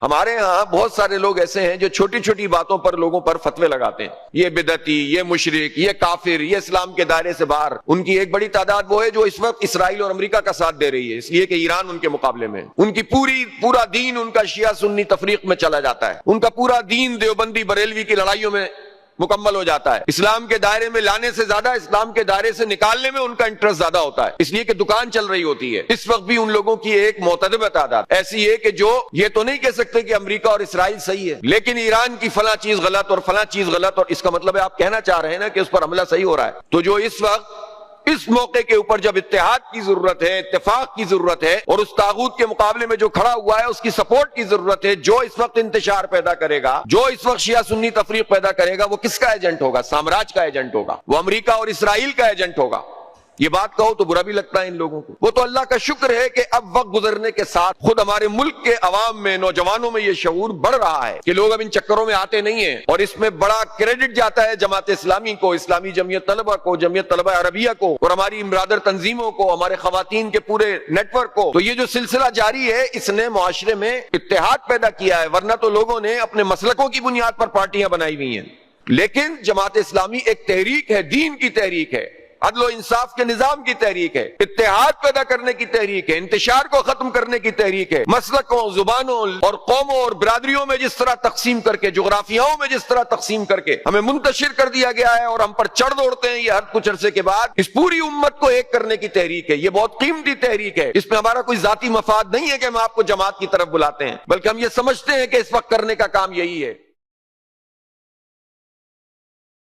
ہمارے ہاں بہت سارے لوگ ایسے ہیں جو چھوٹی چھوٹی باتوں پر لوگوں پر فتوے لگاتے ہیں، یہ بدعتی، یہ مشرک، یہ کافر، یہ اسلام کے دائرے سے باہر۔ ان کی ایک بڑی تعداد وہ ہے جو اس وقت اسرائیل اور امریکہ کا ساتھ دے رہی ہے، اس لیے کہ ایران ان کے مقابلے میں، ان کی پورا دین ان کا شیعہ سنی تفریق میں چلا جاتا ہے، ان کا پورا دین دیوبندی بریلوی کی لڑائیوں میں مکمل ہو جاتا ہے۔ اسلام کے دائرے میں لانے سے زیادہ اسلام کے دائرے سے نکالنے میں ان کا انٹرسٹ زیادہ ہوتا ہے، اس لیے کہ دکان چل رہی ہوتی ہے۔ اس وقت بھی ان لوگوں کی ایک معتدبہ تعداد ایسی ہے کہ جو یہ تو نہیں کہہ سکتے کہ امریکہ اور اسرائیل صحیح ہے، لیکن ایران کی فلاں چیز غلط اور فلاں چیز غلط، اور اس کا مطلب ہے آپ کہنا چاہ رہے ہیں نا کہ اس پر حملہ صحیح ہو رہا ہے۔ تو جو اس وقت اس موقع کے اوپر جب اتحاد کی ضرورت ہے، اتفاق کی ضرورت ہے، اور اس طاغوت کے مقابلے میں جو کھڑا ہوا ہے اس کی سپورٹ کی ضرورت ہے، جو اس وقت انتشار پیدا کرے گا، جو اس وقت شیعہ سنی تفریق پیدا کرے گا، وہ کس کا ایجنٹ ہوگا؟ سامراج کا ایجنٹ ہوگا، وہ امریکہ اور اسرائیل کا ایجنٹ ہوگا۔ یہ بات کہو تو برا بھی لگتا ہے ان لوگوں کو۔ وہ تو اللہ کا شکر ہے کہ اب وقت گزرنے کے ساتھ خود ہمارے ملک کے عوام میں، نوجوانوں میں یہ شعور بڑھ رہا ہے کہ لوگ اب ان چکروں میں آتے نہیں ہیں، اور اس میں بڑا کریڈٹ جاتا ہے جماعت اسلامی کو، اسلامی جمعیت طلبہ کو، جمعیت طلبہ عربیہ کو، اور ہماری امرادر تنظیموں کو، ہمارے خواتین کے پورے نیٹ ورک کو۔ تو یہ جو سلسلہ جاری ہے اس نے معاشرے میں اتحاد پیدا کیا ہے، ورنہ تو لوگوں نے اپنے مسلکوں کی بنیاد پر پارٹیاں بنائی ہوئی ہیں۔ لیکن جماعت اسلامی ایک تحریک ہے، دین کی تحریک ہے، عدل و انصاف کے نظام کی تحریک ہے، اتحاد پیدا کرنے کی تحریک ہے، انتشار کو ختم کرنے کی تحریک ہے۔ مسلکوں، زبانوں اور قوموں اور برادریوں میں جس طرح تقسیم کر کے، جغرافیاؤں میں جس طرح تقسیم کر کے ہمیں منتشر کر دیا گیا ہے اور ہم پر چڑھ دوڑتے ہیں یہ ہر کچھ عرصے کے بعد، اس پوری امت کو ایک کرنے کی تحریک ہے۔ یہ بہت قیمتی تحریک ہے، اس میں ہمارا کوئی ذاتی مفاد نہیں ہے کہ ہم آپ کو جماعت کی طرف بلاتے ہیں، بلکہ ہم یہ سمجھتے ہیں کہ اس وقت کرنے کا کام یہی ہے۔